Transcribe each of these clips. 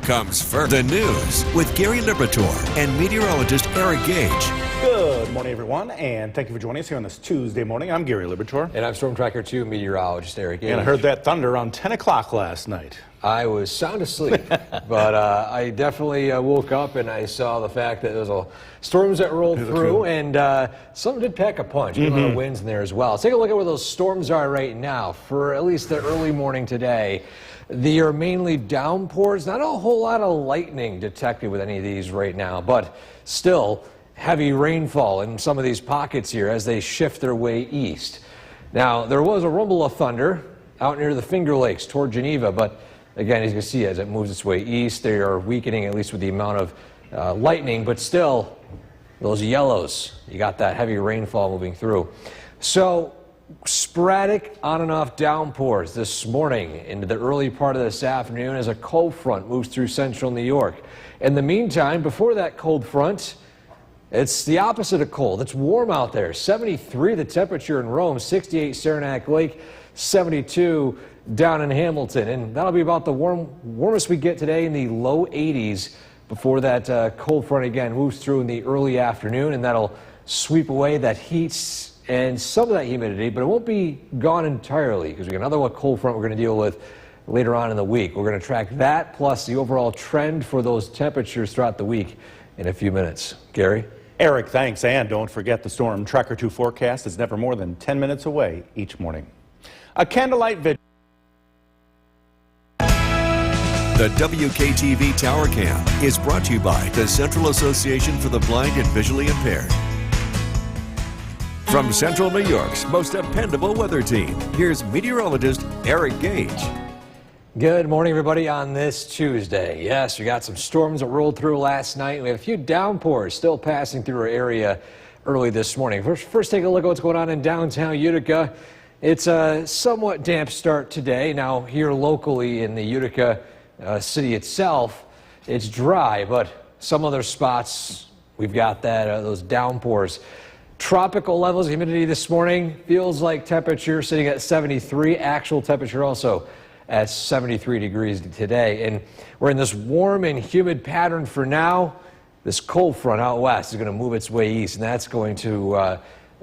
comes first. The news with Gary Liberatore and meteorologist Eric Gage. Good morning, everyone, and thank you for joining us here on this Tuesday morning. I'm Gary Liberatore. And I'm Storm Tracker 2 meteorologist Eric Gage. And I heard that thunder around 10 o'clock last night. I was sound asleep, but I definitely woke up and I saw the fact that there was storms that rolled through, and some did pack a punch. Good amount of winds in there as well. Let's take a look at where those storms are right now. For at least the early morning today, they are mainly downpours. Not a whole lot of lightning detected with any of these right now, but still heavy rainfall in some of these pockets here as they shift their way east. Now, there was a rumble of thunder out near the Finger Lakes toward Geneva, but again, as you can see, as it moves its way east, they are weakening, at least with the amount of lightning, but still, those yellows, you got that heavy rainfall moving through. So, sporadic on and off downpours this morning into the early part of this afternoon as a cold front moves through central New York. In the meantime, before that cold front, it's the opposite of cold. It's warm out there. 73 the temperature in Rome, 68 Saranac Lake, 72 down in Hamilton. And that'll be about the warmest we get today, in the low 80s before that cold front again moves through in the early afternoon, and that'll sweep away that heat and some of that humidity, but it won't be gone entirely because we got another cold front we're going to deal with later on in the week. We're going to track that plus the overall trend for those temperatures throughout the week in a few minutes. Gary? Eric, thanks. And don't forget, the Storm Tracker 2 forecast is never more than 10 minutes away each morning. A candlelight vigil. The WKTV Tower Cam is brought to you by the Central Association for the Blind and Visually Impaired. From Central New York's most dependable weather team, here's meteorologist Eric Gage. Good morning, everybody, on this Tuesday. Yes, we got some storms that rolled through last night. We have a few downpours still passing through our area early this morning. First take a look at what's going on in downtown Utica. It's a somewhat damp start today. Now, here locally in the Utica city itself, it's dry, but some other spots, we've got that those downpours. Tropical levels of humidity this morning. Feels like temperature sitting at 73. Actual temperature also at 73 degrees today. And we're in this warm and humid pattern for now. This cold front out west is going to move its way east, and that's going to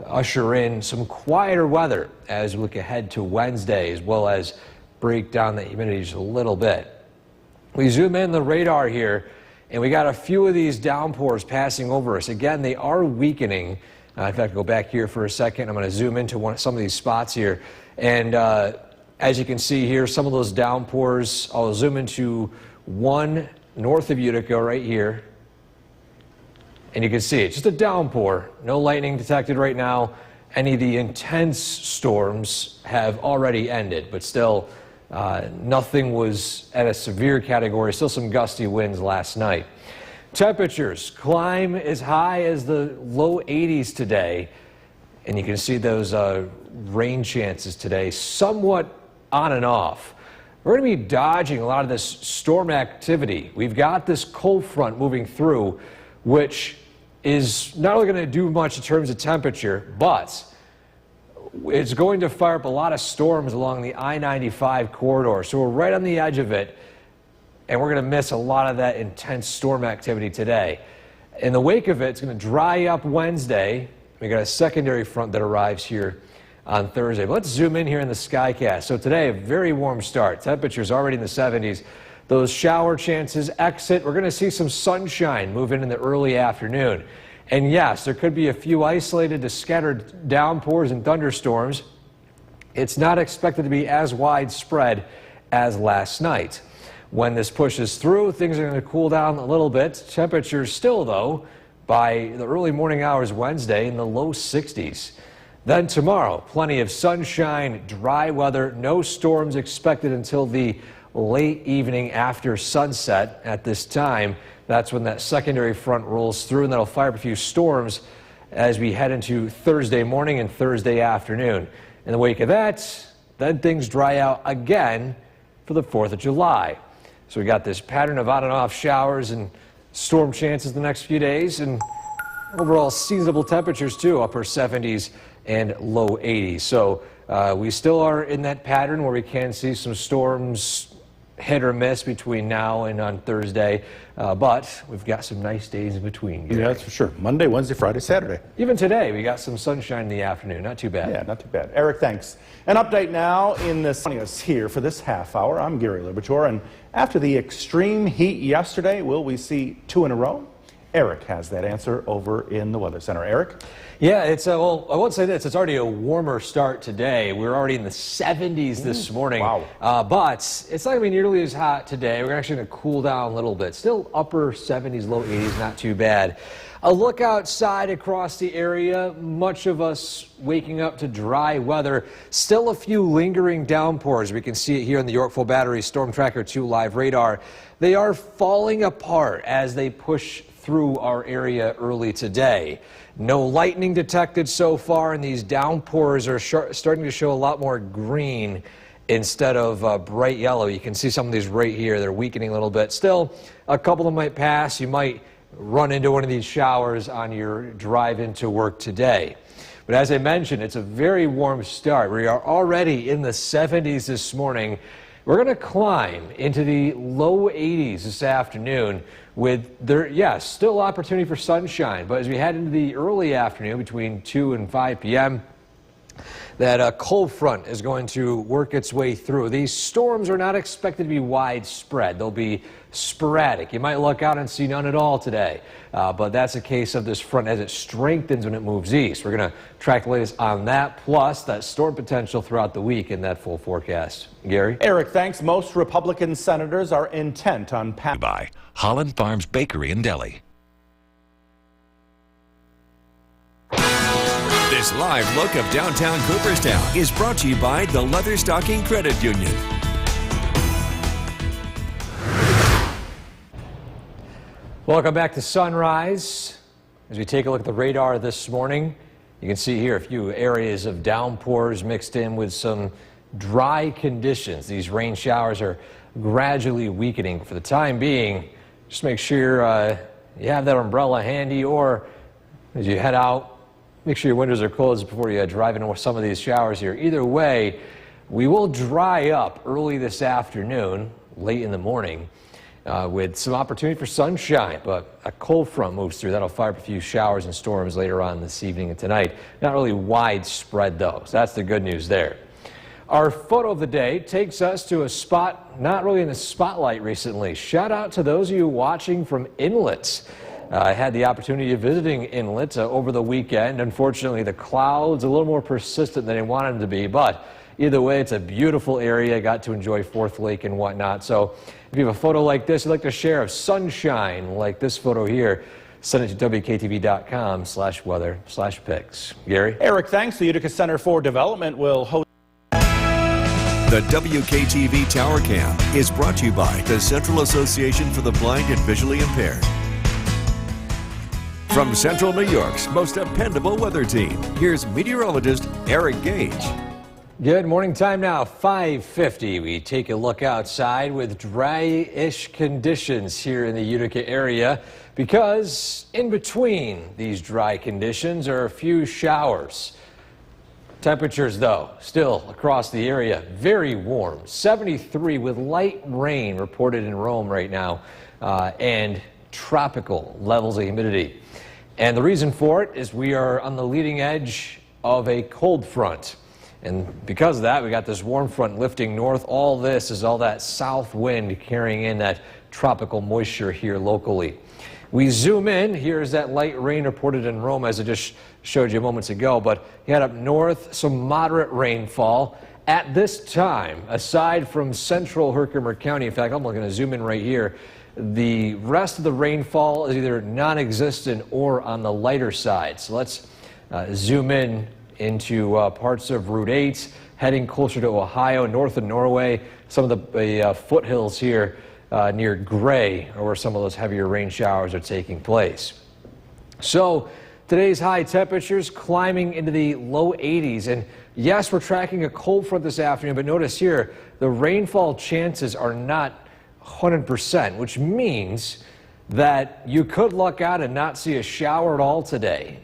usher in some quieter weather as we look ahead to Wednesday, as well as break down the humidity just a little bit. We zoom in the radar here, and we got a few of these downpours passing over us. Again, they are weakening. In fact, go back here for a second. I'm going to zoom into some of these spots here. And as you can see here, some of those downpours, I'll zoom into one north of Utica right here. And you can see it's just a downpour. No lightning detected right now. Any of the intense storms have already ended, but still nothing was at a severe category. Still some gusty winds last night. Temperatures climb as high as the low 80s today, and you can see those rain chances today somewhat on and off. We're going to be dodging a lot of this storm activity. We've got this cold front moving through, which is not only going to do much in terms of temperature, but it's going to fire up a lot of storms along the I-95 corridor. So we're right on the edge of it, and we're going to miss a lot of that intense storm activity today. In the wake of it, it's going to dry up Wednesday. We got a secondary front that arrives here on Thursday. But let's zoom in here in the Skycast. So today, a very warm start. Temperatures already in the 70s. Those shower chances exit. We're going to see some sunshine move in the early afternoon. And yes, there could be a few isolated to scattered downpours and thunderstorms. It's not expected to be as widespread as last night. When this pushes through, things are going to cool down a little bit. Temperatures still, though, by the early morning hours Wednesday in the low 60s. Then tomorrow, plenty of sunshine, dry weather, no storms expected until the late evening after sunset. At this time, that's when that secondary front rolls through, and that'll fire up a few storms as we head into Thursday morning and Thursday afternoon. In the wake of that, then things dry out again for the 4th of July. So we got this pattern of on and off showers and storm chances the next few days, and overall seasonable temperatures too, upper 70s and low 80s. So we still are in that pattern where we can see some storms hit or miss between now and on Thursday, but we've got some nice days in between. Gary. Yeah, that's for sure. Monday, Wednesday, Friday, Saturday. Even today, we got some sunshine in the afternoon. Not too bad. Yeah, not too bad. Eric, thanks. An update now in the sunniness here for this half hour. I'm Gary Libator, and after the extreme heat yesterday, will we see 2 in a row? Eric has that answer over in the Weather Center. Eric? Yeah, it's well, I won't say this. It's already a warmer start today. We're already in the 70s this morning. Wow. But it's not going to be nearly as hot today. We're actually going to cool down a little bit. Still upper 70s, low 80s, not too bad. A look outside across the area. Much of us waking up to dry weather. Still a few lingering downpours. We can see it here on the Yorkville Battery Storm Tracker 2 live radar. They are falling apart as they push through our area early today. No lightning detected so far, and these downpours are starting to show a lot more green instead of bright yellow. You can see some of these right here. They're weakening a little bit. Still, a couple of them might pass. You might run into one of these showers on your drive into work today. But as I mentioned, it's a very warm start. We are already in the 70s this morning. We're going to climb into the low 80s this afternoon with still opportunity for sunshine. But as we head into the early afternoon between 2 and 5 p.m., that cold front is going to work its way through. These storms are not expected to be widespread. They'll be sporadic. You might look out and see none at all today. But that's a case of this front as it strengthens when it moves east. We're going to track the latest on that, plus that storm potential throughout the week in that full forecast. Gary? Eric, thanks. Most Republican senators are intent on by Holland Farms Bakery and Deli. This live look of downtown Cooperstown is brought to you by the Leatherstocking Credit Union. Welcome back to Sunrise. As we take a look at the radar this morning, you can see here a few areas of downpours mixed in with some dry conditions. These rain showers are gradually weakening. For the time being, just make sure you have that umbrella handy, or as you head out, make sure your windows are closed before you drive into some of these showers here. Either way, we will dry up early this afternoon, late in the morning, with some opportunity for sunshine, but a cold front moves through. That'll fire up a few showers and storms later on this evening and tonight. Not really widespread, though, so that's the good news there. Our photo of the day takes us to a spot not really in the spotlight recently. Shout out to those of you watching from Inlet. I had the opportunity of visiting Inlet over the weekend. Unfortunately, the clouds a little more persistent than I wanted them to be, but either way, it's a beautiful area. I got to enjoy Fourth Lake and whatnot. So if you have a photo like this you'd like to share of sunshine like this photo here, send it to WKTV.com/weather/pics. Gary? Eric, thanks. The Utica Center for Development will host. The WKTV Tower Cam is brought to you by the Central Association for the Blind and Visually Impaired. From Central New York's most dependable weather team, here's meteorologist Eric Gage. Good morning time now, 5:50. We take a look outside with dry-ish conditions here in the Utica area because in between these dry conditions are a few showers. Temperatures, though, still across the area, very warm. 73 with light rain reported in Rome right now and tropical levels of humidity. And the reason for it is we are on the leading edge of a cold front. And because of that, we got this warm front lifting north. All this is all that south wind carrying in that tropical moisture here locally. We zoom in. Here's that light rain reported in Rome, as I just showed you moments ago. But you head up north, some moderate rainfall. At this time, aside from central Herkimer County, in fact, I'm going to zoom in right here, the rest of the rainfall is either non-existent or on the lighter side. So let's zoom in into parts of Route 8, heading closer to Ohio, north of Norway. Some of the foothills here near Gray are where some of those heavier rain showers are taking place. So today's high temperatures climbing into the low 80s. And yes, we're tracking a cold front this afternoon, but notice here, the rainfall chances are not 100%, which means that you could luck out and not see a shower at all today,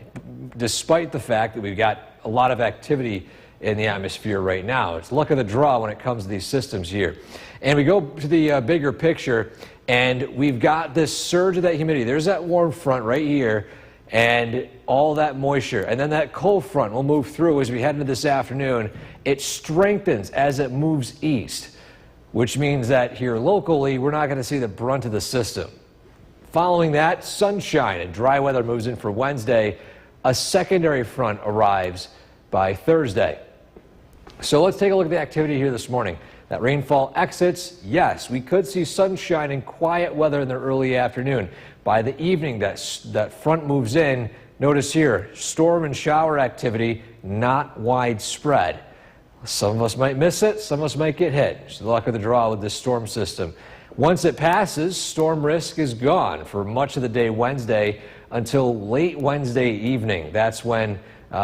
despite the fact that we've got a lot of activity in the atmosphere right now. It's luck of the draw when it comes to these systems here. And we go to the bigger picture, and we've got this surge of that humidity. There's that warm front right here, and all that moisture. And then that cold front will move through as we head into this afternoon. It strengthens as it moves east, which means that here locally, we're not going to see the brunt of the system. Following that, sunshine and dry weather moves in for Wednesday. A secondary front arrives by Thursday. So let's take a look at the activity here this morning. That rainfall exits. Yes, we could see sunshine and quiet weather in the early afternoon. By the evening, that front moves in. Notice here, storm and shower activity not widespread. Some of us might miss it, some of us might get hit. It's the luck of the draw with this storm system. Once it passes, storm risk is gone for much of the day Wednesday until late Wednesday evening. That's when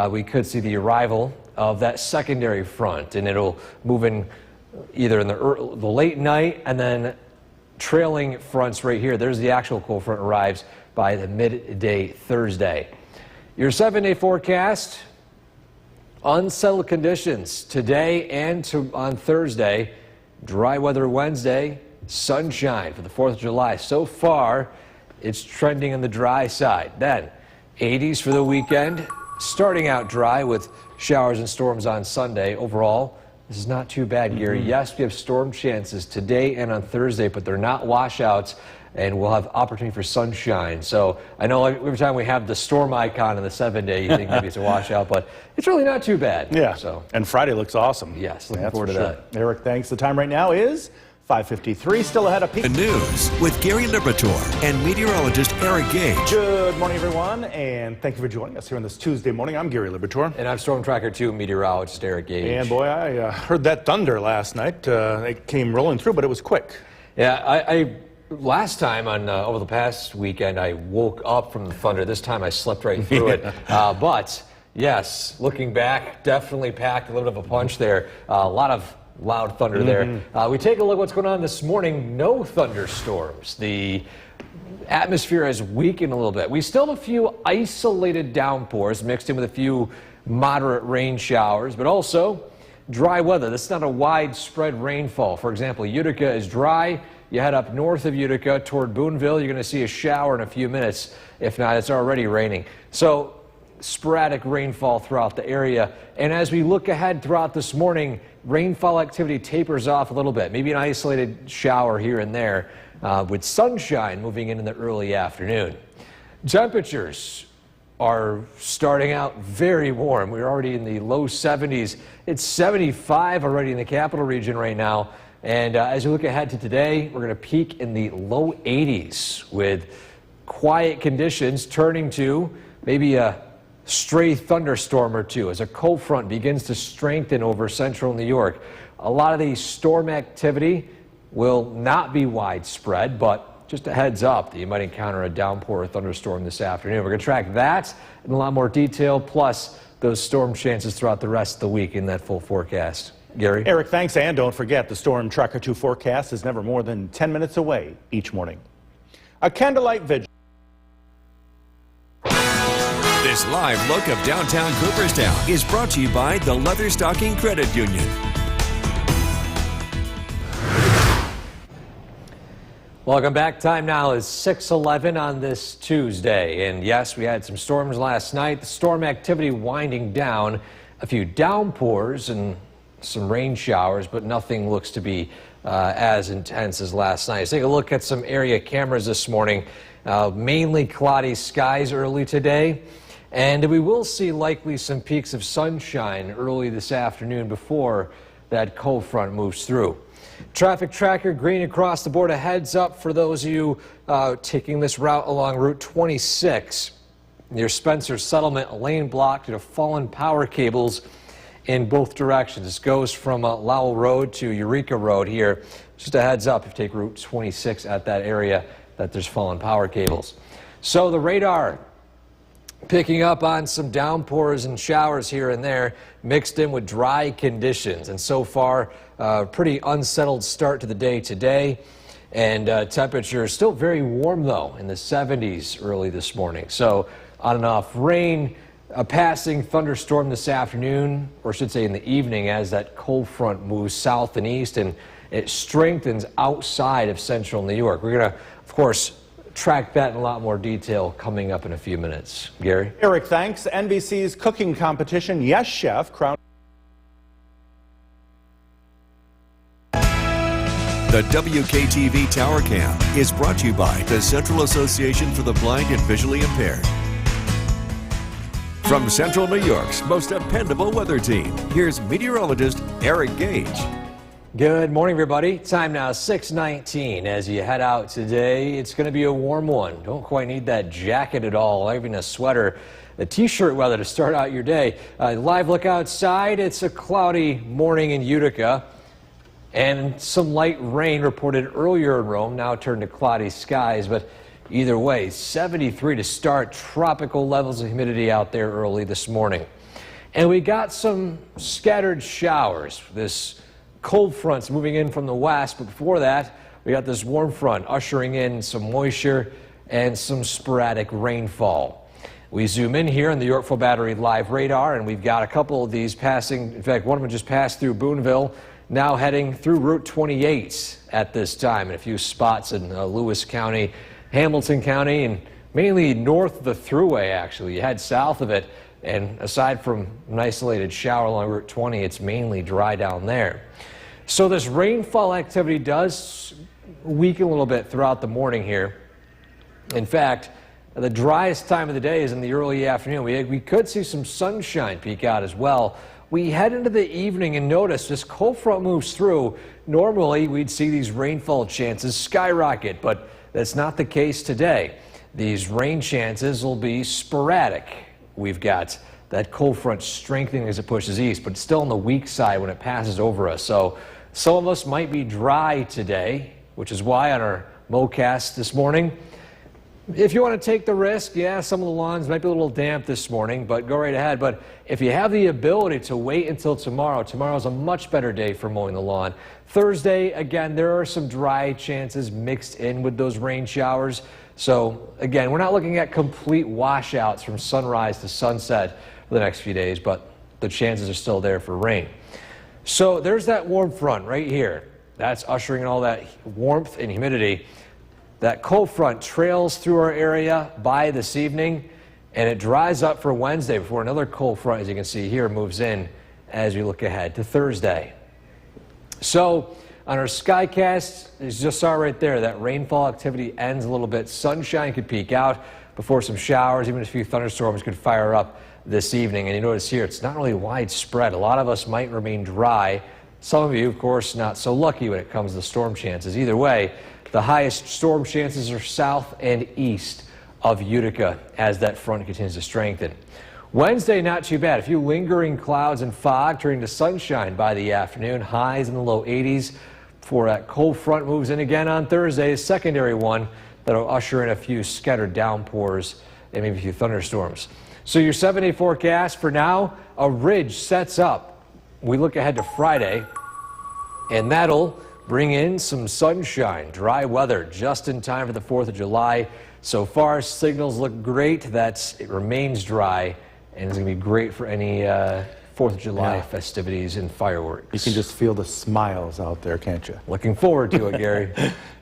we could see the arrival of that secondary front, and it'll move in either in the late night and then trailing fronts right here. There's the actual cold front arrives by the midday Thursday. Your 7-day forecast, unsettled conditions today and on Thursday, dry weather Wednesday, sunshine for the 4th of July. So far, it's trending on the dry side. Then 80s for the weekend, starting out dry with showers and storms on Sunday. Overall, this is not too bad, Gary. Yes, we have storm chances today and on Thursday, but they're not washouts, and we'll have opportunity for sunshine. So I know every time we have the storm icon in the 7-day, you think maybe it's a washout, but it's really not too bad. Yeah, so. And Friday looks awesome. Yes, looking That's forward to for that. Eric, thanks. The time right now is 5:53, still ahead of peak. The news with Gary Liberatore and meteorologist Eric Gage. Good morning, everyone, and thank you for joining us here on this Tuesday morning. I'm Gary Liberatore. And I'm Storm Tracker 2 meteorologist Eric Gage. And boy, I heard that thunder last night. It came rolling through, but it was quick. Yeah, I last time over the past weekend, I woke up from the thunder. This time I slept right through it. But yes, looking back, definitely packed a little bit of a punch there. A lot of loud thunder there. We take a look at what's going on this morning. No thunderstorms. The atmosphere has weakened a little bit. We still have a few isolated downpours mixed in with a few moderate rain showers, but also dry weather. This is not a widespread rainfall. For example, Utica is dry. You head up north of Utica toward Boonville, you're going to see a shower in a few minutes. If not, it's already raining. So sporadic rainfall throughout the area. And as we look ahead throughout this morning, rainfall activity tapers off a little bit. Maybe an isolated shower here and there with sunshine moving in the early afternoon. Temperatures are starting out very warm. We're already in the low 70s. It's 75 already in the capital region right now. And as you look ahead to today, we're going to peak in the low 80s with quiet conditions turning to maybe a stray thunderstorm or two as a cold front begins to strengthen over central New York. A lot of the storm activity will not be widespread, but just a heads up that you might encounter a downpour or thunderstorm this afternoon. We're going to track that in a lot more detail, plus those storm chances throughout the rest of the week in that full forecast. Gary? Eric, thanks. And don't forget, the Storm Tracker 2 forecast is never more than 10 minutes away each morning. A candlelight vigil. This live look of downtown Cooperstown is brought to you by the Leatherstocking Credit Union. Welcome back. Time now is 6:11 on this Tuesday. And yes, we had some storms last night. The storm activity winding down. A few downpours and some rain showers, but nothing looks to be as intense as last night. Let's take a look at some area cameras this morning. Mainly cloudy skies early today. And we will see likely some peaks of sunshine early this afternoon before that cold front moves through. Traffic tracker green across the board. A heads up for those of you taking this route along Route 26. Near Spencer Settlement, a lane blocked due to fallen power cables in both directions. This goes from Lowell Road to Eureka Road here. Just a heads up if you take Route 26 at that area that there's fallen power cables. So the radar picking up on some downpours and showers here and there mixed in with dry conditions. And so far, pretty unsettled start to the day today. And temperatures still very warm, though, in the 70s early this morning. So on and off rain, a passing thunderstorm this afternoon, or I should say in the evening, as that cold front moves south and east. And It strengthens outside of central New York. We're going to, of course, track that in a lot more detail coming up in a few minutes. Gary? Eric, thanks. NBC's cooking competition, Yes Chef, crowned. The WKTV Tower Cam is brought to you by the Central Association for the Blind and Visually Impaired. From Central New York's most dependable weather team, here's meteorologist Eric Gage. Good morning, everybody. Time now 6:19. As you head out today, it's going to be a warm one. Don't quite need that jacket at all, even a sweater. A t-shirt weather to start out your day. Live look outside. It's a cloudy morning in Utica. And some light rain reported earlier in Rome, now turned to cloudy skies. But either way, 73 to start. Tropical levels of humidity out there early this morning. And we got some scattered showers. This cold front's moving in from the west, but before that, we got this warm front ushering in some moisture and some sporadic rainfall. We zoom in here on the Yorkville Battery live radar, and we've got a couple of these passing. In fact, one of them just passed through Boonville, now heading through Route 28 at this time in a few spots in Lewis County, Hamilton County, and mainly north of the thruway, actually. You head south of it, and aside from an isolated shower along Route 20, it's mainly dry down there. So this rainfall activity does weaken a little bit throughout the morning here. In fact, the driest time of the day is in the early afternoon. We could see some sunshine peek out as well. We head into the evening and notice this cold front moves through. Normally, we'd see these rainfall chances skyrocket, but that's not the case today. These rain chances will be sporadic. We've got that cold front strengthening as it pushes east, but still on the weak side when it passes over us. So some of us might be dry today, which is why on our MoCast this morning, if you want to take the risk, yeah, some of the lawns might be a little damp this morning, but go right ahead. But if you have the ability to wait until tomorrow, tomorrow's a much better day for mowing the lawn. Thursday, again, there are some dry chances mixed in with those rain showers. So again, we're not looking at complete washouts from sunrise to sunset for the next few days, but the chances are still there for rain. So there's that warm front right here. That's ushering in all that warmth and humidity. That cold front trails through our area by this evening, and it dries up for Wednesday before another cold front, as you can see here, moves in as we look ahead to Thursday. So on our Skycast, as you just saw right there, that rainfall activity ends a little bit. Sunshine could peek out before some showers, even a few thunderstorms could fire up this evening. And you notice here, it's not really widespread. A lot of us might remain dry. Some of you, of course, not so lucky when it comes to storm chances. Either way, the highest storm chances are south and east of Utica as that front continues to strengthen. Wednesday, not too bad. A few lingering clouds and fog turning to sunshine by the afternoon. Highs in the low 80s before that cold front moves in again on Thursday. A secondary one that'll usher in a few scattered downpours and maybe a few thunderstorms. So your 7-day forecast for now, a ridge sets up. We look ahead to Friday, and that'll bring in some sunshine, dry weather just in time for the 4th of July. So far, signals look great that it remains dry, and it's going to be great for any 4th of July festivities and fireworks. You can just feel the smiles out there, can't you? Looking forward to it, Gary.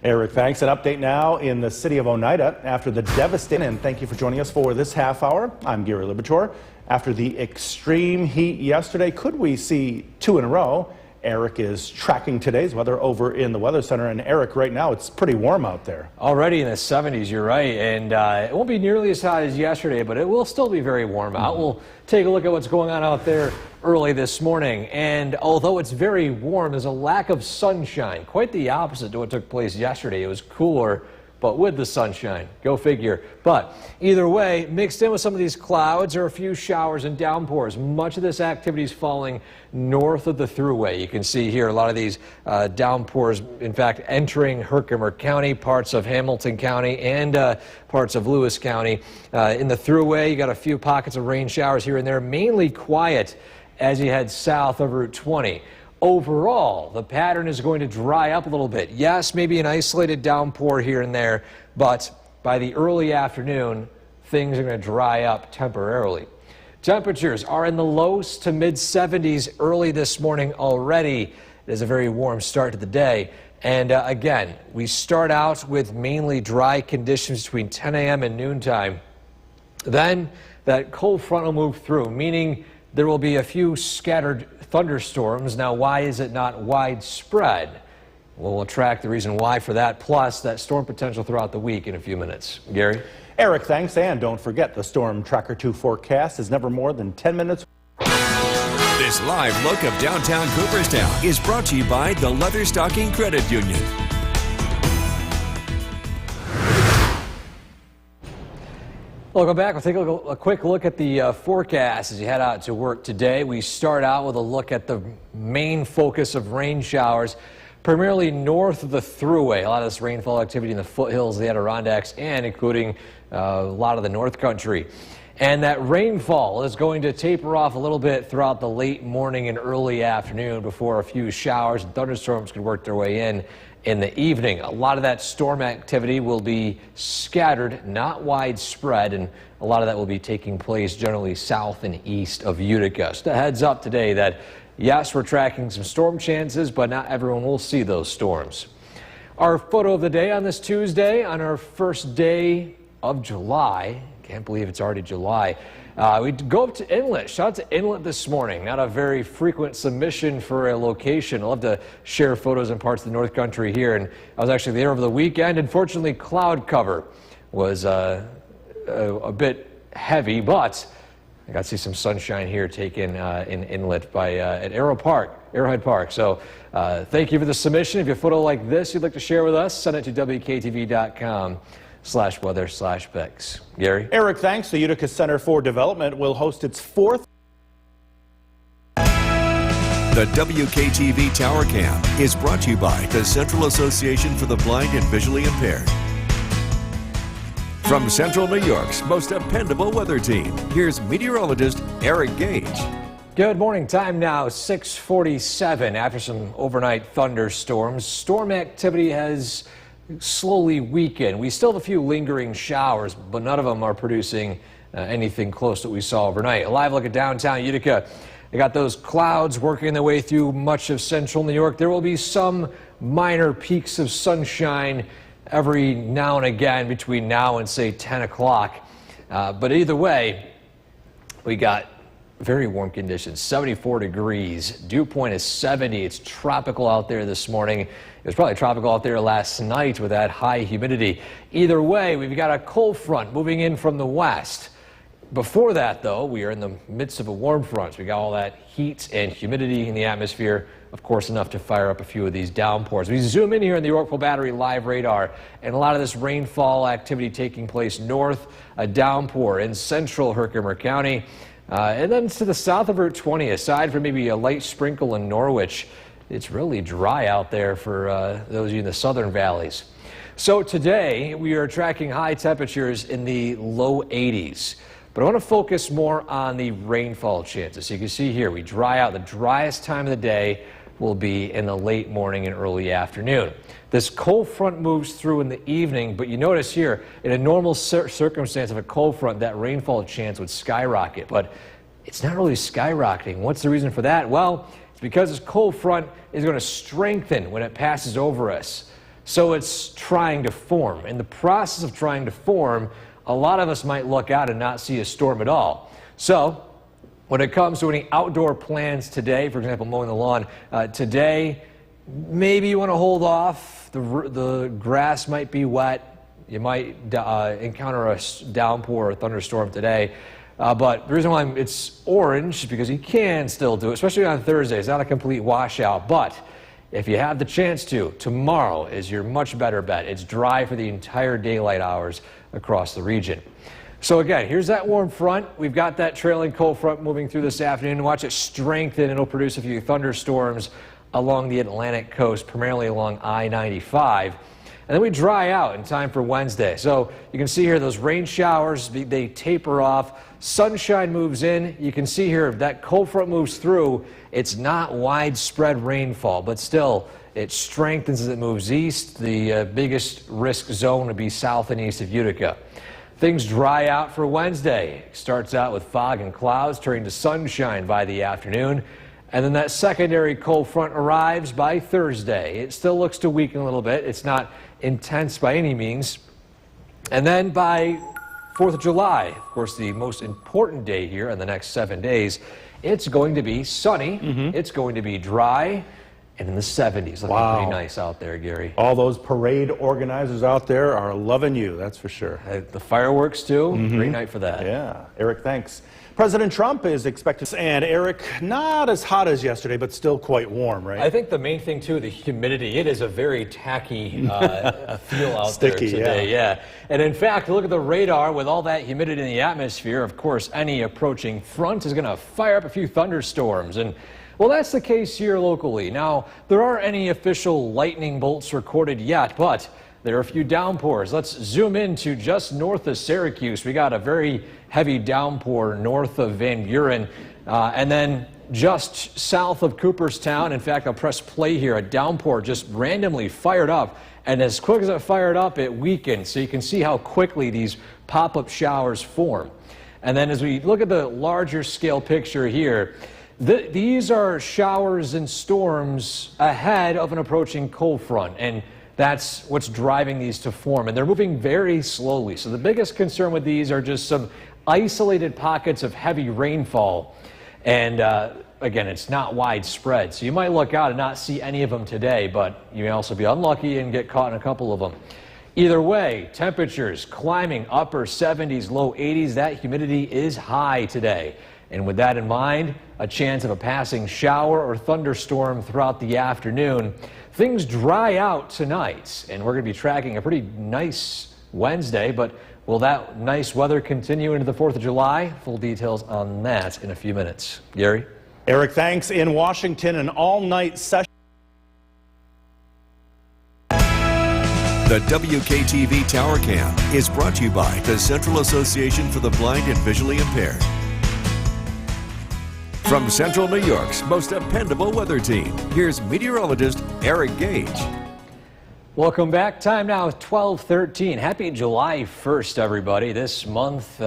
Eric, thanks. An update now in the city of Oneida after the devastating, and thank you for joining us for this half hour. I'm Gary Libitor. After the extreme heat yesterday, could we see 2 in a row? Eric is tracking today's weather over in the Weather Center. And Eric, right now, it's pretty warm out there. Already in the 70s, you're right. And it won't be nearly as hot as yesterday, but it will still be very warm out. We'll take a look at what's going on out there early this morning. And although it's very warm, there's a lack of sunshine. Quite the opposite to what took place yesterday. It was cooler, but with the sunshine. Go figure. But either way, mixed in with some of these clouds are a few showers and downpours. Much of this activity is falling north of the thruway. You can see here a lot of these downpours, in fact, entering Herkimer County, parts of Hamilton County, and parts of Lewis County. In the thruway, you got a few pockets of rain showers here and there, mainly quiet as you head south of Route 20. Overall, the pattern is going to dry up a little bit. Yes, maybe an isolated downpour here and there, but by the early afternoon, things are going to dry up temporarily. Temperatures are in the low to mid 70s early this morning already, It is a very warm start to the day. And again, we start out with mainly dry conditions between 10 a.m. and noontime. Then that cold front will move through, meaning there will be a few scattered thunderstorms. Now, why is it not widespread? Well, we'll track the reason why for that, plus that storm potential throughout the week in a few minutes. Gary? Eric, thanks. And don't forget, the Storm Tracker 2 forecast is never more than 10 minutes. This live look of downtown Cooperstown is brought to you by the Leatherstocking Credit Union. Welcome back. We'll take a quick look at the forecast as you head out to work today. We start out with a look at the main focus of rain showers, primarily north of the Thruway. A lot of this rainfall activity in the foothills of the Adirondacks and including a lot of the North Country. And that rainfall is going to taper off a little bit throughout the late morning and early afternoon before a few showers and thunderstorms could work their way in the evening. A lot of that storm activity will be scattered, not widespread, and a lot of that will be taking place generally south and east of Utica. Just a heads up today that, yes, we're tracking some storm chances, but not everyone will see those storms. Our photo of the day on this Tuesday, on our first day of July. Can't believe it's already July. We go up to Inlet. Shout out to Inlet this morning. Not a very frequent submission for a location. I love to share photos in parts of the North Country here. And I was actually there over the weekend. Unfortunately, cloud cover was a bit heavy, but I got to see some sunshine here taken in Inlet by at Arrowhead Park. So thank you for the submission. If you have a photo like this you'd like to share with us, send it to WKTV.com/weather/pics. Gary? Eric, thanks. The Utica Center for Development will host its 4th. The WKTV Tower Cam is brought to you by the Central Association for the Blind and Visually Impaired. From Central New York's most dependable weather team, here's meteorologist Eric Gage. Good morning. Time now 6:47. After some overnight thunderstorms, storm activity has slowly weakened. We still have a few lingering showers, but none of them are producing anything close to what we saw overnight. A live look at downtown Utica. They got those clouds working their way through much of central New York. There will be some minor peaks of sunshine every now and again between now and say 10 o'clock. But either way, we got very warm conditions, 74 degrees. Dew point is 70. It's tropical out there this morning. It was probably tropical out there last night with that high humidity. Either way, we've got a cold front moving in from the west. Before that, though, we are in the midst of a warm front. So we got all that heat and humidity in the atmosphere, of course, enough to fire up a few of these downpours. We zoom in here in the Yorkville Battery live radar, and a lot of this rainfall activity taking place north, a downpour in central Herkimer County. And then to the south of Route 20, aside from maybe a light sprinkle in Norwich, it's really dry out there for those of you in the southern valleys. So today we are tracking high temperatures in the low 80s. But I want to focus more on the rainfall chances. So you can see here, we dry out. The driest time of the day will be in the late morning and early afternoon. This cold front moves through in the evening, but you notice here, in a normal circumstance of a cold front, that rainfall chance would skyrocket. But it's not really skyrocketing. What's the reason for that? Well, it's because this cold front is going to strengthen when it passes over us. So it's trying to form. In the process of trying to form, a lot of us might look out and not see a storm at all. So when it comes to any outdoor plans today, for example, mowing the lawn, today, maybe you want to hold off. The grass might be wet. You might encounter a downpour or thunderstorm today. But the reason why it's orange is because you can still do it, especially on Thursday. It's not a complete washout. But if you have the chance to, tomorrow is your much better bet. It's dry for the entire daylight hours across the region. So again, here's that warm front. We've got that trailing cold front moving through this afternoon. Watch it strengthen. It'll produce a few thunderstorms along the Atlantic coast, primarily along I-95. And then we dry out in time for Wednesday. So you can see here those rain showers, they taper off. Sunshine moves in. You can see here that cold front moves through. It's not widespread rainfall, but still it strengthens as it moves east. The biggest risk zone would be south and east of Utica. Things dry out for Wednesday. Starts out with fog and clouds, turning to sunshine by the afternoon. And then that secondary cold front arrives by Thursday. It still looks to weaken a little bit. It's not intense by any means. And then by 4th of July, of course, the most important day here in the next 7 days, it's going to be sunny. It's going to be dry and in the 70s. Looking pretty nice out there, Gary. All those parade organizers out there are loving you, that's for sure. The fireworks, too. Great night for that. Yeah. Eric, thanks. President Trump is expected, and Eric, not as hot as yesterday, but still quite warm, right? I think the main thing, too, the humidity. It is a very tacky feel out Sticky, there today. Yeah. And in fact, look at the radar with all that humidity in the atmosphere. Of course, any approaching front is going to fire up a few thunderstorms. And well, that's the case here locally. Now, there aren't any official lightning bolts recorded yet, but there are a few downpours. Let's zoom into just north of Syracuse. We got a very heavy downpour north of Van Buren. And then just south of Cooperstown, in fact, I'll press play here, a downpour just randomly fired up. And as quick as it fired up, it weakened. So you can see how quickly these pop-up showers form. And then as we look at the larger scale picture here, these are showers and storms ahead of an approaching cold front, and that's what's driving these to form, and they're moving very slowly. So the biggest concern with these are just some isolated pockets of heavy rainfall, and again, it's not widespread. So you might look out and not see any of them today, but you may also be unlucky and get caught in a couple of them. Either way, temperatures climbing upper 70s, low 80s. That humidity is high today. And with that in mind, a chance of a passing shower or thunderstorm throughout the afternoon. Things dry out tonight, and we're going to be tracking a pretty nice Wednesday, but will that nice weather continue into the 4th of July? Full details on that in a few minutes. Gary? Eric, thanks. In Washington, an all-night session. The WKTV Tower Cam is brought to you by the Central Association for the Blind and Visually Impaired. From Central New York's most dependable weather team, here's meteorologist Eric Gage. Welcome back. Time now 12:13. Happy July 1st, everybody. This month,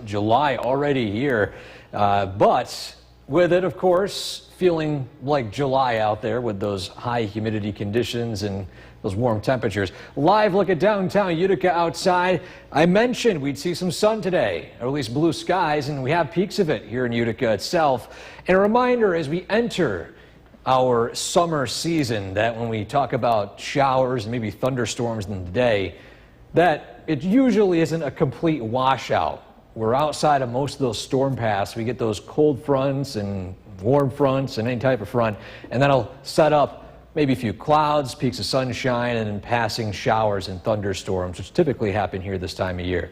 July already here. But with it, of course, feeling like July out there with those high humidity conditions and those warm temperatures. Live look at downtown Utica outside. I mentioned we'd see some sun today, or at least blue skies, and we have peaks of it here in Utica itself. And a reminder as we enter our summer season that when we talk about showers and maybe thunderstorms in the day, that it usually isn't a complete washout. We're outside of most of those storm paths. We get those cold fronts and warm fronts and any type of front, and that'll set up maybe a few clouds, peaks of sunshine, and then passing showers and thunderstorms, which typically happen here this time of year.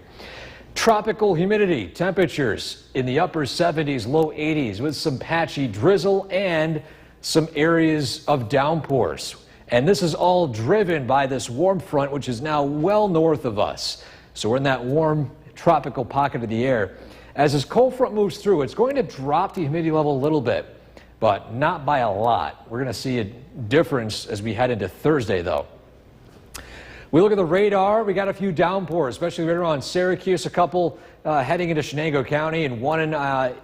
Tropical humidity, temperatures in the upper 70s, low 80s, with some patchy drizzle and some areas of downpours. And this is all driven by this warm front, which is now well north of us. So we're in that warm tropical pocket of the air. As this cold front moves through, it's going to drop the humidity level a little bit, but not by a lot. We're going to see a difference as we head into Thursday, though. We look at the radar. We got a few downpours, especially right around Syracuse, a couple heading into Chenango County and one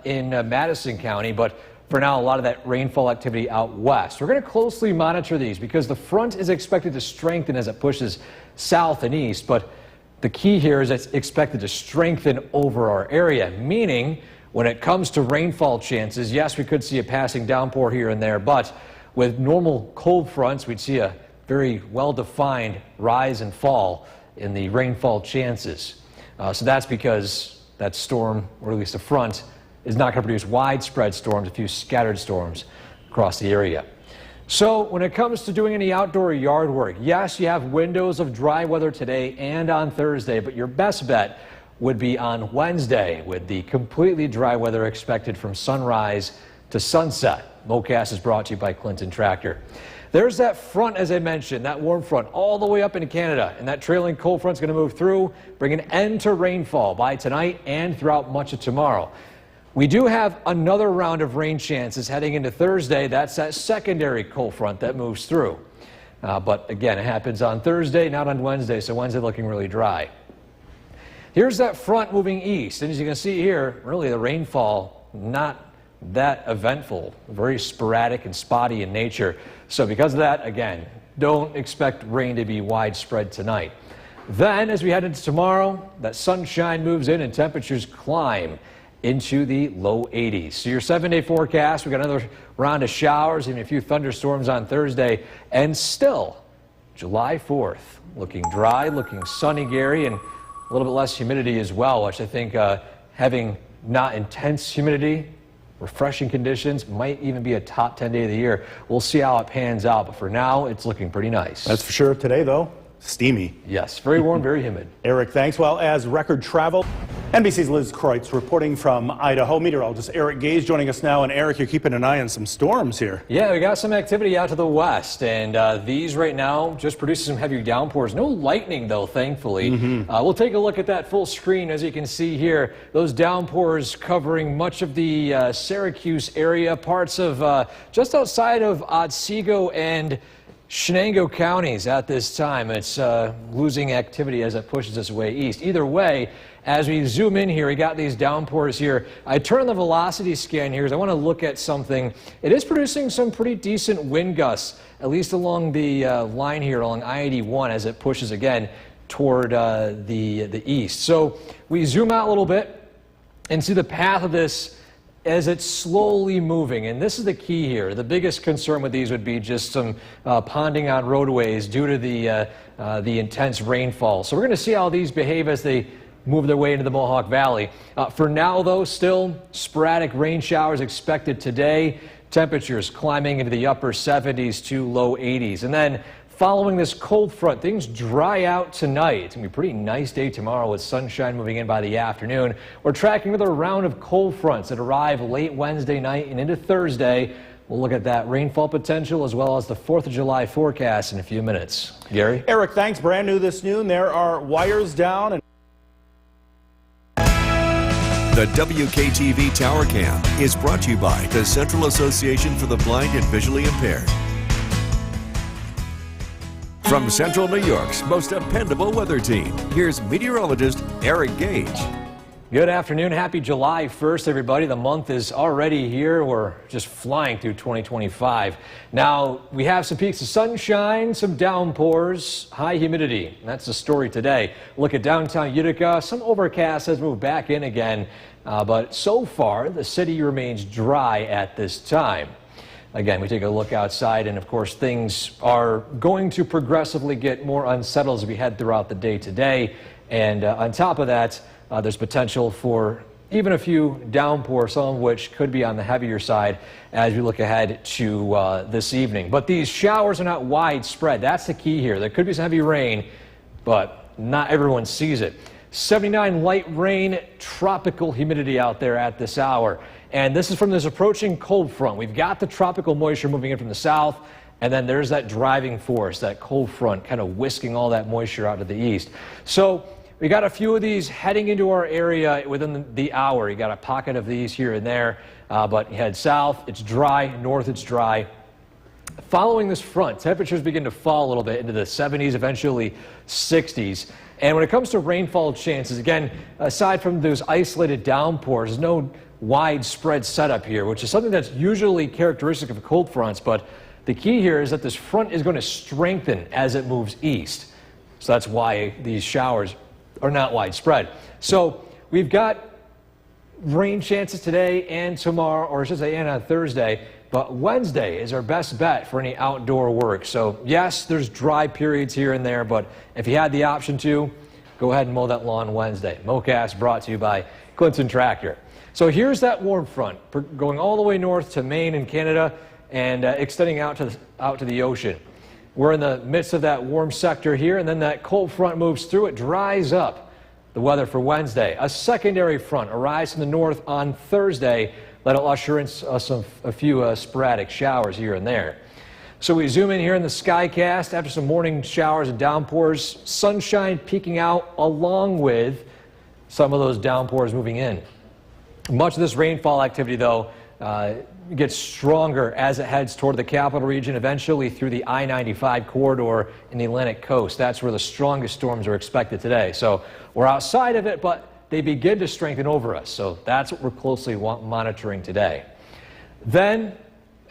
in Madison County. But for now, a lot of that rainfall activity out west. We're going to closely monitor these because the front is expected to strengthen as it pushes south and east. But the key here is it's expected to strengthen over our area, meaning when it comes to rainfall chances, yes, we could see a passing downpour here and there, but with normal cold fronts, we'd see a very well-defined rise and fall in the rainfall chances. So that's because that storm, or at least the front, is not going to produce widespread storms, a few scattered storms across the area. So when it comes to doing any outdoor yard work, yes, you have windows of dry weather today and on Thursday, but your best bet would be on Wednesday with the completely dry weather expected from sunrise to sunset. MoCast is brought to you by Clinton Tractor. There's that front, as I mentioned, that warm front all the way up into Canada, and that trailing cold front's going to move through, bring an end to rainfall by tonight and throughout much of tomorrow. We do have another round of rain chances heading into Thursday. That's that secondary cold front that moves through. But again, it happens on Thursday, not on Wednesday, so Wednesday looking really dry. Here's that front moving east, and as you can see here, really the rainfall not that eventful, very sporadic and spotty in nature. So because of that, again, don't expect rain to be widespread tonight. Then, as we head into tomorrow, that sunshine moves in and temperatures climb into the low 80s. So your 7-day forecast, we got another round of showers, even a few thunderstorms on Thursday, and still July 4th, looking dry, looking sunny, Gary, and a little bit less humidity as well, which I think having not intense humidity, refreshing conditions might even be a top 10 day of the year. We'll see how it pans out, but for now, it's looking pretty nice. That's for sure. Today, though, steamy. Yes, very warm, very humid. Eric, thanks. Well, as record travel, NBC's Liz Kreutz reporting from Idaho. Meteorologist Eric Gage joining us now. And Eric, you're keeping an eye on some storms here. Yeah, we got some activity out to the west, and these right now just producing some heavy downpours. No lightning, though, thankfully. We'll take a look at that full screen. As you can see here, those downpours covering much of the Syracuse area, parts of just outside of Otsego and Shenango counties at this time. It's losing activity as it pushes its way east. Either way, as we zoom in here, we got these downpours here. I turn the velocity scan here because I want to look at something. It is producing some pretty decent wind gusts, at least along the line here along I-81 as it pushes again toward the east. So we zoom out a little bit and see the path of this as it's slowly moving, and this is the key here. The biggest concern with these would be just some ponding on roadways due to the intense rainfall. So we're going to see how these behave as they move their way into the Mohawk Valley. For now, though, still sporadic rain showers expected today. Temperatures climbing into the upper 70s to low 80s. And then following this cold front, things dry out tonight. It's going to be a pretty nice day tomorrow with sunshine moving in by the afternoon. We're tracking another round of cold fronts that arrive late Wednesday night and into Thursday. We'll look at that rainfall potential as well as the 4th of July forecast in a few minutes. Gary? Eric, thanks. Brand new this noon. There are wires down. And The WKTV Tower Cam is brought to you by the Central Association for the Blind and Visually Impaired. From Central New York's most dependable weather team, here's meteorologist Eric Gage. Good afternoon. Happy July 1st, everybody. The month is already here. We're just flying through 2025. Now, we have some peaks of sunshine, some downpours, high humidity. That's the story today. Look at downtown Utica. Some overcast has moved back in again, but so far, the city remains dry at this time. Again, we take a look outside, and of course, things are going to progressively get more unsettled as we head throughout the day today. And on top of that, there's potential for even a few downpours, some of which could be on the heavier side as we look ahead to this evening. But these showers are not widespread. That's the key here. There could be some heavy rain, but not everyone sees it. 79 light rain, tropical humidity out there at this hour. And this is from this approaching cold front. We've got the tropical moisture moving in from the south, and then there's that driving force, that cold front kind of whisking all that moisture out to the east. So we got a few of these heading into our area within the hour. You got a pocket of these here and there, but you head south, it's dry, north, it's dry. Following this front, temperatures begin to fall a little bit into the 70s, eventually 60s. And when it comes to rainfall chances, again, aside from those isolated downpours, there's no widespread setup here, which is something that's usually characteristic of cold fronts. But the key here is that this front is going to strengthen as it moves east. So that's why these showers are not widespread. So we've got rain chances today and tomorrow, or I should say, and on Thursday. But Wednesday is our best bet for any outdoor work. So yes, there's dry periods here and there, but if you had the option to, go ahead and mow that lawn Wednesday. Mowcast brought to you by Clinton Tractor. So here's that warm front going all the way north to Maine and Canada and extending out to the ocean. We're in the midst of that warm sector here, and then that cold front moves through. It dries up the weather for Wednesday. A secondary front arrives from the north on Thursday. That'll usher in a few sporadic showers here and there. So we zoom in here in the Skycast after some morning showers and downpours. Sunshine peeking out along with some of those downpours moving in. Much of this rainfall activity, though, gets stronger as it heads toward the capital region, eventually through the I-95 corridor in the Atlantic coast. That's where the strongest storms are expected today. So we're outside of it, but they begin to strengthen over us. So that's what we're closely monitoring today. Then,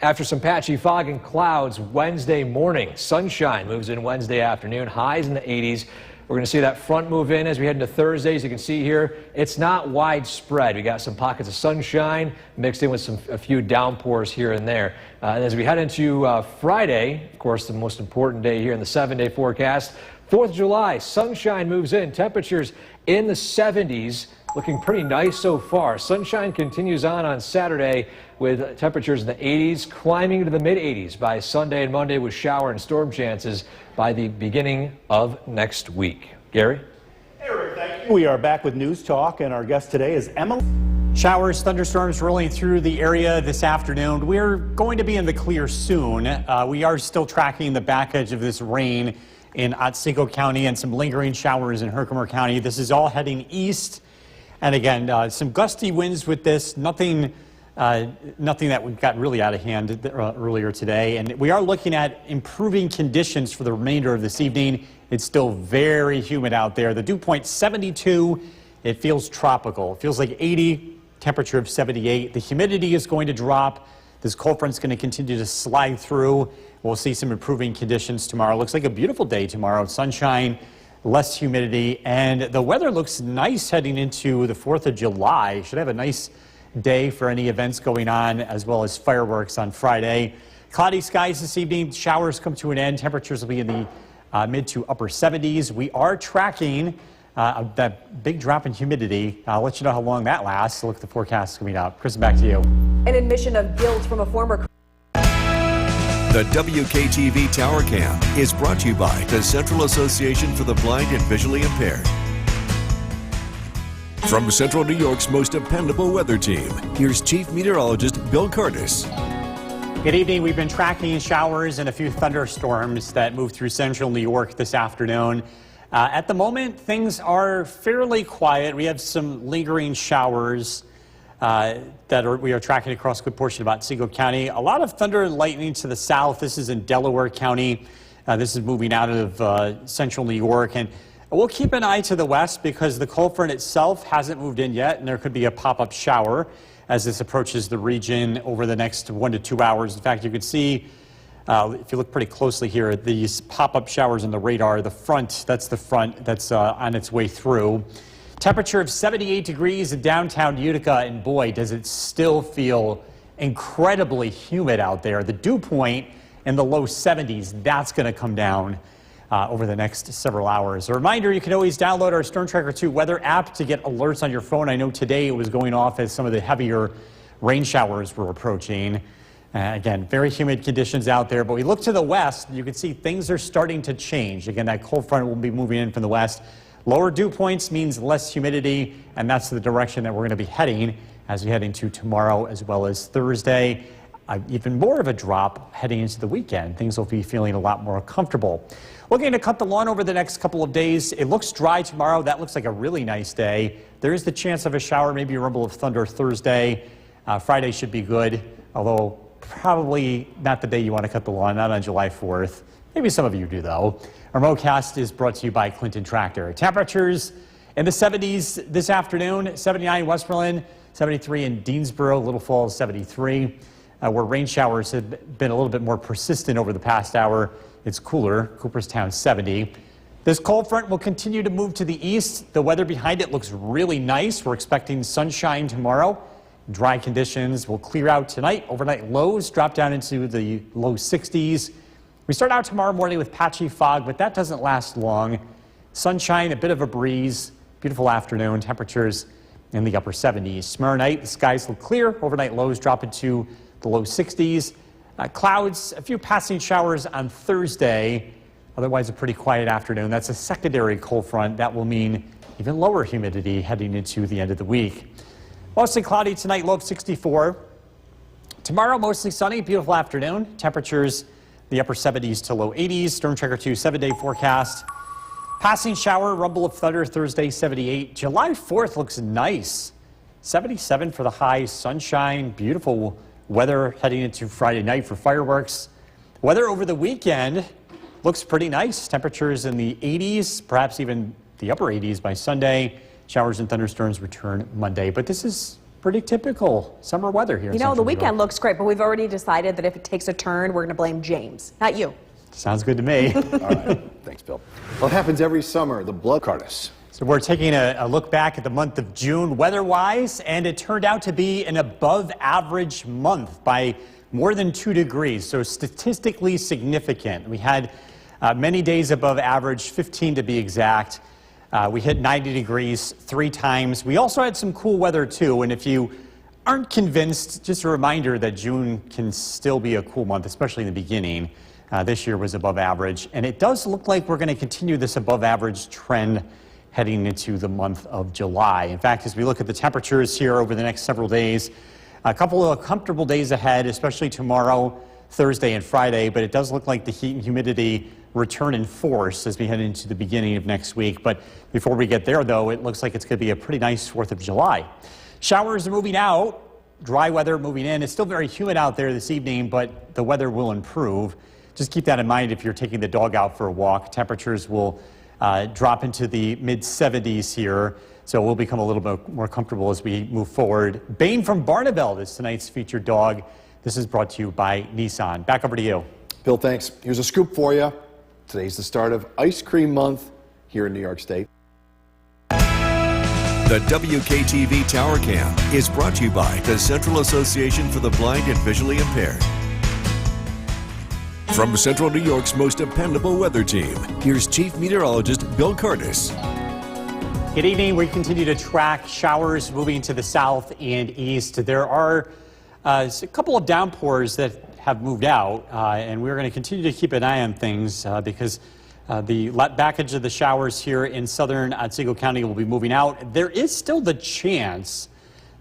after some patchy fog and clouds, Wednesday morning, sunshine moves in Wednesday afternoon, highs in the 80s. We're going to see that front move in as we head into Thursday. As you can see here, it's not widespread. We got some pockets of sunshine mixed in with a few downpours here and there. And as we head into Friday, of course, the most important day here in the 7-day forecast, 4th of July, sunshine moves in. Temperatures in the 70s, looking pretty nice so far. Sunshine continues on Saturday with temperatures in the 80s, climbing to the mid-80s by Sunday and Monday with shower and storm chances by the beginning of next week. Gary? Eric, thank you. We are back with News Talk, and our guest today is Emily. Showers, thunderstorms rolling through the area this afternoon. We're going to be in the clear soon. We are still tracking the back edge of this rain in Otsego County and some lingering showers in Herkimer County. This is all heading east. And again, some gusty winds with this, nothing that we got really out of hand earlier today. And we are looking at improving conditions for the remainder of this evening. It's still very humid out there. The dew point 72, it feels tropical. It feels like 80, temperature of 78. The humidity is going to drop. This cold front's going to continue to slide through. We'll see some improving conditions tomorrow. Looks like a beautiful day tomorrow. Sunshine, less humidity, and the weather looks nice heading into the 4th of July. Should have a nice day for any events going on, as well as fireworks on Friday. Cloudy skies this evening. Showers come to an end. Temperatures will be in the mid to upper 70s. We are tracking that big drop in humidity. I'll let you know how long that lasts. Look at the forecast coming up. Kristen, back to you. An admission of guilt from a former... The WKTV Tower Cam is brought to you by the Central Association for the Blind and Visually Impaired. From Central New York's most dependable weather team, here's Chief Meteorologist Bill Curtis. Good evening. We've been tracking showers and a few thunderstorms that moved through central New York this afternoon. At the moment, things are fairly quiet. We have some lingering showers we are tracking across a good portion of Otsego County. A lot of thunder and lightning to the south. This is in Delaware County. This is moving out of central New York. And we'll keep an eye to the west because the cold front itself hasn't moved in yet, and there could be a pop-up shower as this approaches the region over the next 1 to 2 hours. In fact, you can see, if you look pretty closely here, these pop-up showers in the radar, the front that's on its way through. Temperature of 78 degrees in downtown Utica, and boy, does it still feel incredibly humid out there. The dew point in the low 70s, that's going to come down over the next several hours. A reminder, you can always download our Storm Tracker 2 weather app to get alerts on your phone. I know today it was going off as some of the heavier rain showers were approaching. Again, very humid conditions out there, but we look to the west, you can see things are starting to change. Again, that cold front will be moving in from the west. Lower dew points means less humidity, and that's the direction that we're going to be heading as we head into tomorrow as well as Thursday. Even more of a drop heading into the weekend. Things will be feeling a lot more comfortable. Looking to cut the lawn over the next couple of days. It looks dry tomorrow. That looks like a really nice day. There is the chance of a shower, maybe a rumble of thunder Thursday. Friday should be good, although probably not the day you want to cut the lawn, not on July 4th. Maybe some of you do, though. Our MoCast is brought to you by Clinton Tractor. Temperatures in the 70s this afternoon, 79 in Westmoreland, 73 in Deansboro, Little Falls, 73. Where rain showers have been a little bit more persistent over the past hour, it's cooler. Cooperstown, 70. This cold front will continue to move to the east. The weather behind it looks really nice. We're expecting sunshine tomorrow. Dry conditions will clear out tonight. Overnight lows drop down into the low 60s. We start out tomorrow morning with patchy fog, but that doesn't last long. Sunshine, a bit of a breeze, beautiful afternoon, temperatures in the upper 70s. Tomorrow night, the skies look clear. Overnight lows drop into the low 60s. Clouds, a few passing showers on Thursday. Otherwise, a pretty quiet afternoon. That's a secondary cold front. That will mean even lower humidity heading into the end of the week. Mostly cloudy tonight, low of 64. Tomorrow, mostly sunny, beautiful afternoon. Temperatures the upper 70s to low 80s. Storm Tracker 2 7-day forecast. Passing shower, rumble of thunder Thursday, 78. July 4th looks nice. 77 for the high, sunshine, beautiful weather heading into Friday night for fireworks. Weather over the weekend looks pretty nice. Temperatures in the 80s, perhaps even the upper 80s by Sunday. Showers and thunderstorms return Monday, but this is pretty typical summer weather here. You know, the weekend looks great, but we've already decided that if it takes a turn, we're going to blame James, not you. Sounds good to me. All right. Thanks, Bill. Well, it happens every summer, the blood Curtis. So we're taking a look back at the month of June weather-wise, and it turned out to be an above-average month by more than 2 degrees, so statistically significant. We had many days above average, 15 to be exact. We hit 90 degrees 3 times. We also had some cool weather, too, and if you aren't convinced, just a reminder that June can still be a cool month, especially in the beginning. This year was above average, and it does look like we're going to continue this above-average trend heading into the month of July. In fact, as we look at the temperatures here over the next several days, a couple of comfortable days ahead, especially tomorrow, Thursday, and Friday, but it does look like the heat and humidity return in force as we head into the beginning of next week. But before we get there, though, it looks like it's going to be a pretty nice 4th of July. Showers are moving out, dry weather moving in. It's still very humid out there this evening, but the weather will improve. Just keep that in mind if you're taking the dog out for a walk. Temperatures will drop into the mid-70s here, so we'll become a little bit more comfortable as we move forward. Bane from Barneveld is tonight's featured dog. This is brought to you by Nissan. Back over to you. Bill, thanks. Here's a scoop for you. Today's the start of Ice Cream Month here in New York State. The WKTV Tower Cam is brought to you by the Central Association for the Blind and Visually Impaired. From Central New York's most dependable weather team, here's Chief Meteorologist Bill Curtis. Good evening. We continue to track showers moving to the south and east. There are a couple of downpours that have moved out, and we're going to continue to keep an eye on things because the package of the showers here in southern Otsego County will be moving out. There is still the chance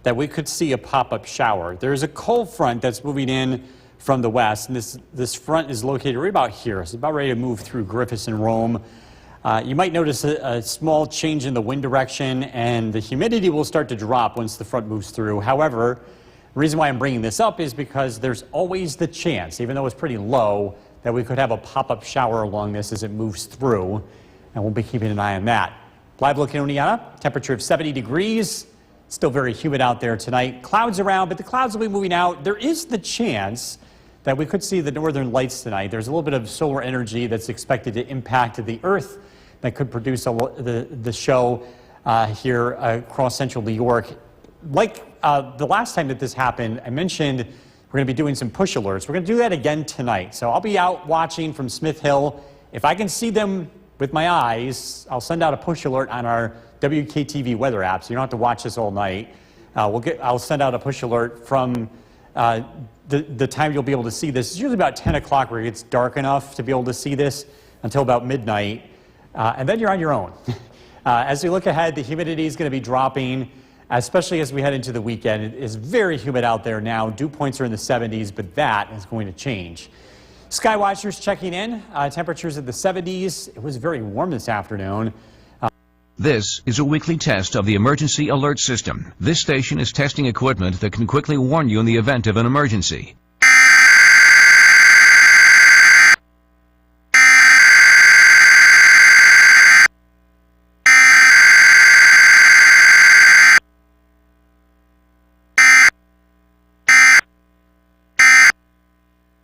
that we could see a pop-up shower. There's a cold front that's moving in from the west, and this front is located right about here. It's about ready to move through Griffis and Rome. You might notice a small change in the wind direction, and the humidity will start to drop once the front moves through. However, the reason why I'm bringing this up is because there's always the chance, even though it's pretty low, that we could have a pop-up shower along this as it moves through, and we'll be keeping an eye on that. Live look in Oneonta, temperature of 70 degrees. Still very humid out there tonight. Clouds around, but the clouds will be moving out. There is the chance that we could see the northern lights tonight. There's a little bit of solar energy that's expected to impact the Earth that could produce the show here across central New York. Like the last time that this happened, I mentioned we're going to be doing some push alerts. We're going to do that again tonight. So I'll be out watching from Smith Hill. If I can see them with my eyes, I'll send out a push alert on our WKTV weather app, so you don't have to watch this all night. I'll send out a push alert from the time you'll be able to see this. It's usually about 10 o'clock where it gets dark enough to be able to see this until about midnight. And then you're on your own. As we look ahead, the humidity is going to be dropping, especially as we head into the weekend. It is very humid out there now. Dew points are in the 70s, but that is going to change. Sky watchers checking in. Temperatures at the 70s. It was very warm this afternoon. This is a weekly test of the Emergency Alert System. This station is testing equipment that can quickly warn you in the event of an emergency.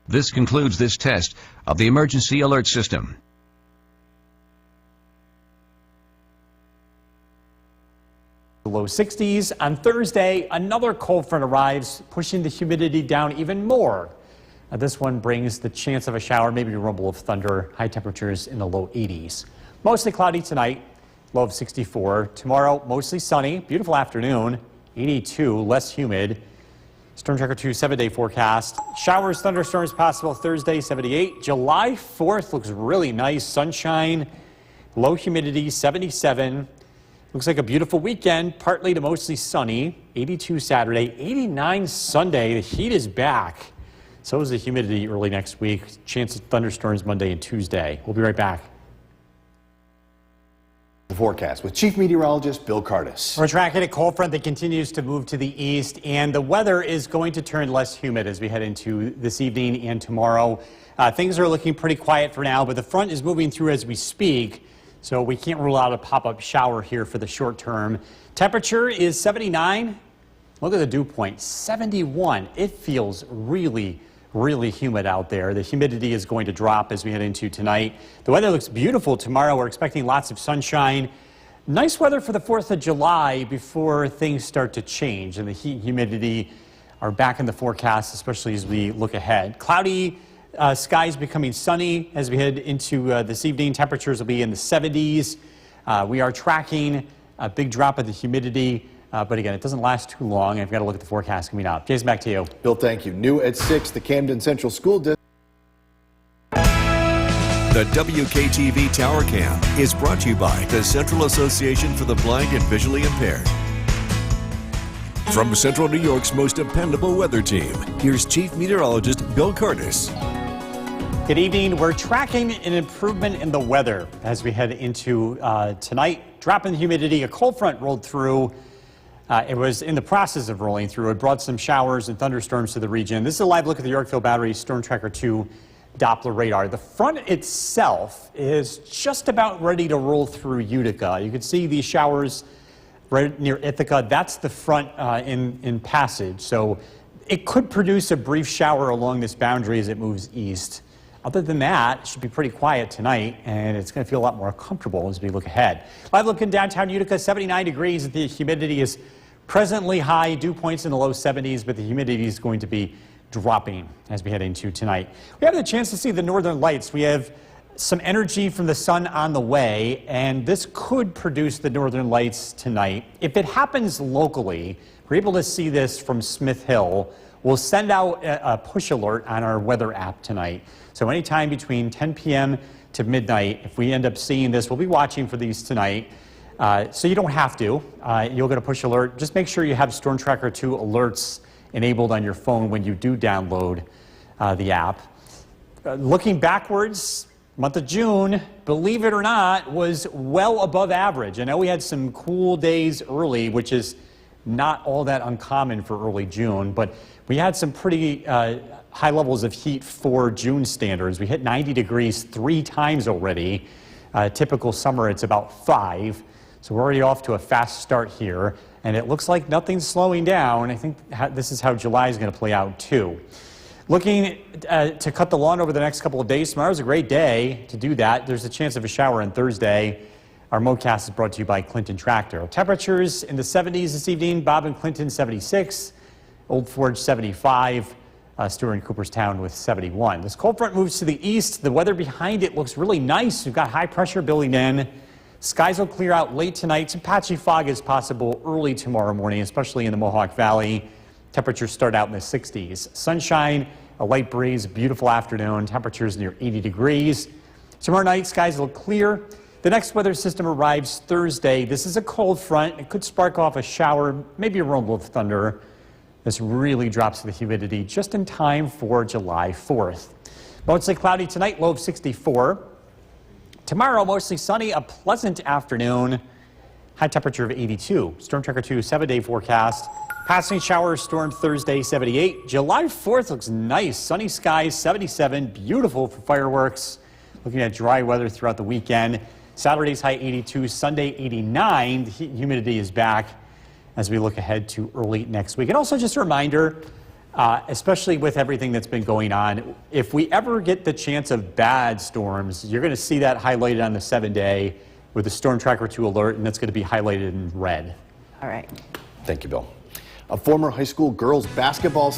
This concludes this test of the Emergency Alert System. Low 60s. On Thursday, another cold front arrives, pushing the humidity down even more. This one brings the chance of a shower, maybe a rumble of thunder, high temperatures in the low 80s. Mostly cloudy tonight, low of 64. Tomorrow, mostly sunny, beautiful afternoon, 82, less humid. Storm Tracker 2 7-day forecast. Showers, thunderstorms possible Thursday, 78. July 4th looks really nice, sunshine, low humidity, 77. Looks like a beautiful weekend, partly to mostly sunny. 82 Saturday, 89 Sunday. The heat is back. So is the humidity early next week. Chance of thunderstorms Monday and Tuesday. We'll be right back. The forecast with Chief Meteorologist Bill Curtis. We're tracking a cold front that continues to move to the east, and the weather is going to turn less humid as we head into this evening and tomorrow. Things are looking pretty quiet for now, but the front is moving through as we speak. So we can't rule out a pop-up shower here for the short term. Temperature is 79. Look at the dew point, 71. It feels really humid out there. The humidity is going to drop as we head into tonight. The weather looks beautiful tomorrow. We're expecting lots of sunshine. Nice weather for the 4th of July before things start to change and the heat and humidity are back in the forecast, especially as we look ahead. Cloudy skies becoming sunny as we head into this evening. Temperatures will be in the 70s. We are tracking a big drop of the humidity, but again, it doesn't last too long. I've got to look at the forecast coming up. Jason, back to you. Bill, thank you. New at 6, the Camden Central School District. The WKTV Tower Cam is brought to you by the Central Association for the Blind and Visually Impaired. From Central New York's most dependable weather team, here's Chief Meteorologist Bill Curtis. Good evening. We're tracking an improvement in the weather as we head into tonight. Drop in the humidity, a cold front rolled through. It was in the process of rolling through. It brought some showers and thunderstorms to the region. This is a live look at the Yorkville Battery Storm Tracker 2 Doppler radar. The front itself is just about ready to roll through Utica. You can see these showers right near Ithaca. That's the front in passage. So it could produce a brief shower along this boundary as it moves east. Other than that, it should be pretty quiet tonight, and it's going to feel a lot more comfortable as we look ahead. Live look in downtown Utica, 79 degrees. The humidity is presently high, dew points in the low 70s, but the humidity is going to be dropping as we head into tonight. We have the chance to see the northern lights. We have some energy from the sun on the way, and this could produce the northern lights tonight. If it happens locally, we're able to see this from Smith Hill. We'll send out a push alert on our weather app tonight. So anytime between 10 p.m. to midnight, if we end up seeing this, we'll be watching for these tonight. So you don't have to. You'll get a push alert. Just make sure you have Storm Tracker 2 alerts enabled on your phone when you do download the app. Looking backwards, month of June, believe it or not, was well above average. I know we had some cool days early, which is not all that uncommon for early June, but we had some pretty high levels of heat for June standards. We hit 90 degrees 3 times already. Typical summer, it's about 5. So we're already off to a fast start here, and it looks like nothing's slowing down. I think this is how July is going to play out too. Looking to cut the lawn over the next couple of days. Tomorrow's a great day to do that. There's a chance of a shower on Thursday. Our MoCast is brought to you by Clinton Tractor. Temperatures in the 70s this evening. Bob and Clinton 76, Old Forge 75, Stewart and Cooperstown with 71. This cold front moves to the east. The weather behind it looks really nice. We've got high pressure building in. Skies will clear out late tonight. Some patchy fog is possible early tomorrow morning, especially in the Mohawk Valley. Temperatures start out in the 60s. Sunshine, a light breeze, beautiful afternoon. Temperatures near 80 degrees. Tomorrow night, skies will clear. The next weather system arrives Thursday. This is a cold front. It could spark off a shower, maybe a rumble of thunder. This really drops the humidity just in time for July 4th. Mostly cloudy tonight, low of 64. Tomorrow, mostly sunny, a pleasant afternoon. High temperature of 82. Storm Tracker 2 7-day forecast. Passing showers, storm Thursday, 78. July 4th looks nice. Sunny skies, 77. Beautiful for fireworks. Looking at dry weather throughout the weekend. Saturday's high 82, Sunday 89. The humidity is back as we look ahead to early next week. And also just a reminder, especially with everything that's been going on, if we ever get the chance of bad storms, you're going to see that highlighted on the 7-day with the Storm Tracker 2 alert, and that's going to be highlighted in red. All right. Thank you, Bill. A former high school girls basketball